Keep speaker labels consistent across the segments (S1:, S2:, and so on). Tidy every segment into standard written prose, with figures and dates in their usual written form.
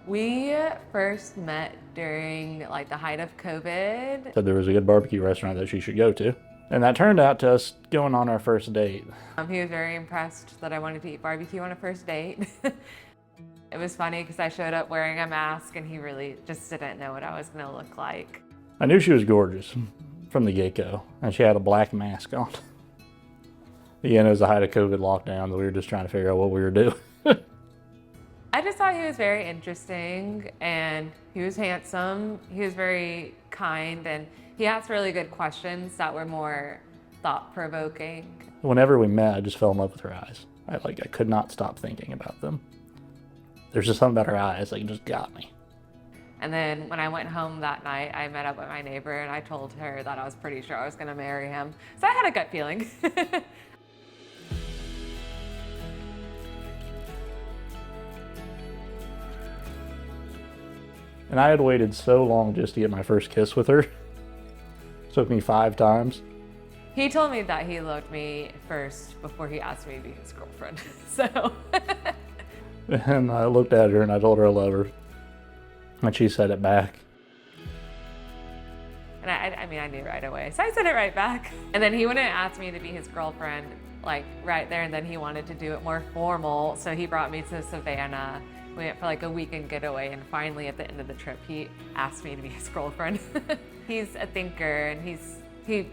S1: We first met during like the height of COVID.
S2: Said there was a good barbecue restaurant that she should go to. And that turned out to us going on our first date.
S1: He was very impressed that I wanted to eat barbecue on a first date. It was funny because I showed up wearing a mask and he really just didn't know what I was gonna look like.
S2: I knew she was gorgeous from the get-go, and she had a black mask on. Again, it was the height of COVID lockdown, we were just trying to figure out what we were doing.
S1: I just thought he was very interesting and he was handsome. He was very kind and he asked really good questions that were more thought-provoking.
S2: Whenever we met, I just fell in love with her eyes. I could not stop thinking about them. There's just something about her eyes that just got me.
S1: And then when I went home that night, I met up with my neighbor and I told her that I was pretty sure I was gonna marry him. So I had a gut feeling.
S2: And I had waited so long just to get my first kiss with her. It took me 5 times.
S1: He told me that he loved me first before he asked me to be his girlfriend. So.
S2: And I looked at her and I told her I love her. And she said it back.
S1: And I mean, I knew right away. So I said it right back. And then he wouldn't ask me to be his girlfriend like right there and then. He wanted to do it more formal. So he brought me to Savannah. We went for like a weekend getaway, and finally at the end of the trip, he asked me to be his girlfriend. He's a thinker, and he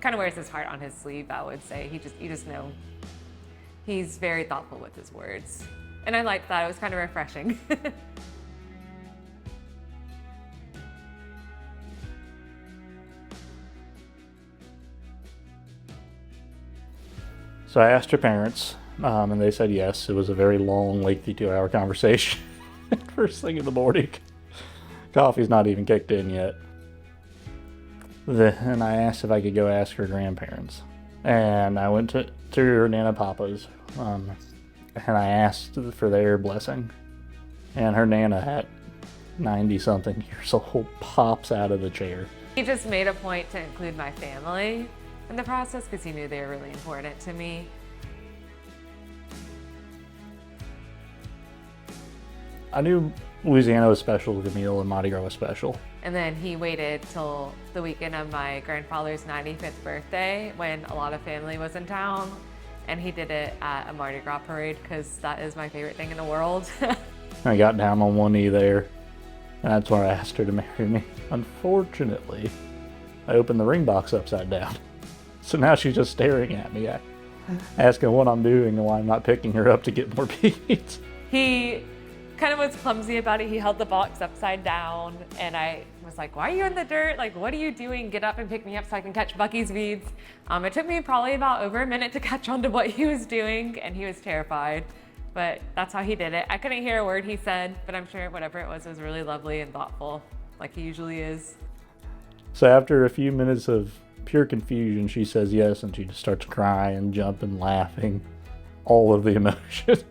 S1: kind of wears his heart on his sleeve, I would say. You just know he's very thoughtful with his words. And I liked that, it was kind of refreshing.
S2: So I asked her parents, and they said yes. It was a very long, lengthy 2-hour conversation. First thing in the morning. Coffee's not even kicked in yet. And I asked if I could go ask her grandparents. And I went to her Nana Papa's, and I asked for their blessing. And her Nana, at 90-something years old, pops out of the chair.
S1: He just made a point to include my family in the process because he knew they were really important to me.
S2: I knew Louisiana was special, Camille and Mardi Gras was special.
S1: And then he waited till the weekend of my grandfather's 95th birthday when a lot of family was in town. And he did it at a Mardi Gras parade because that is my favorite thing in the world.
S2: I got down on one knee there, and that's where I asked her to marry me. Unfortunately, I opened the ring box upside down. So now she's just staring at me, asking what I'm doing and why I'm not picking her up to get more beads.
S1: He kind of was clumsy about it. He held the box upside down and I was like, why are you in the dirt? Like, what are you doing? Get up and pick me up so I can catch Bucky's beads. It took me probably about over a minute to catch on to what he was doing and he was terrified, but that's how he did it. I couldn't hear a word he said, but I'm sure whatever it was really lovely and thoughtful, like he usually is.
S2: So after a few minutes of pure confusion, she says yes, and she just starts crying, jumping, laughing, all of the emotions.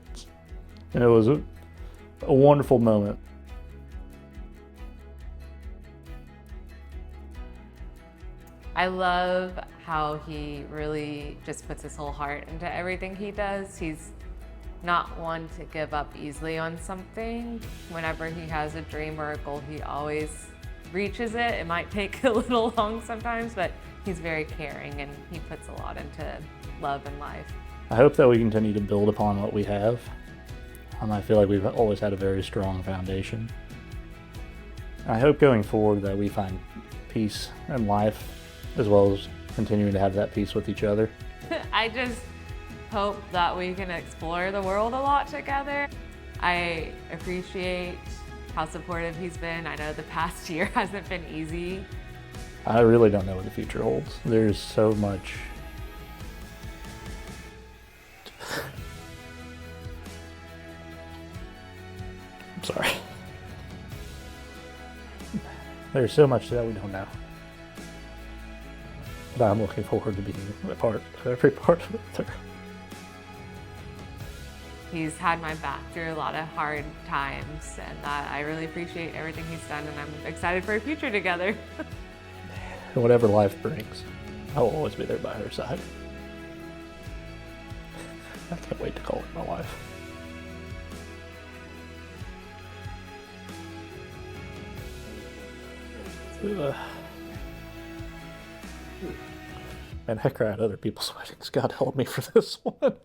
S2: And it was a wonderful moment.
S1: I love how he really just puts his whole heart into everything he does. He's not one to give up easily on something. Whenever he has a dream or a goal, he always reaches it. It might take a little long sometimes, but he's very caring and he puts a lot into love and life.
S2: I hope that we continue to build upon what we have. I feel like we've always had a very strong foundation. I hope going forward that we find peace in life, as well as continuing to have that peace with each other.
S1: I just hope that we can explore the world a lot together. I appreciate how supportive he's been. I know the past year hasn't been easy.
S2: I really don't know what the future holds. There's so much. I'm sorry. There's so much that we don't know. But I'm looking forward to being a part of every part of it with her.
S1: He's had my back through a lot of hard times, and I really appreciate everything he's done, and I'm excited for a future together.
S2: And whatever life brings, I will always be there by her side. I can't wait to call her my wife. Ugh. And I cry at other people's weddings. God help me for this one.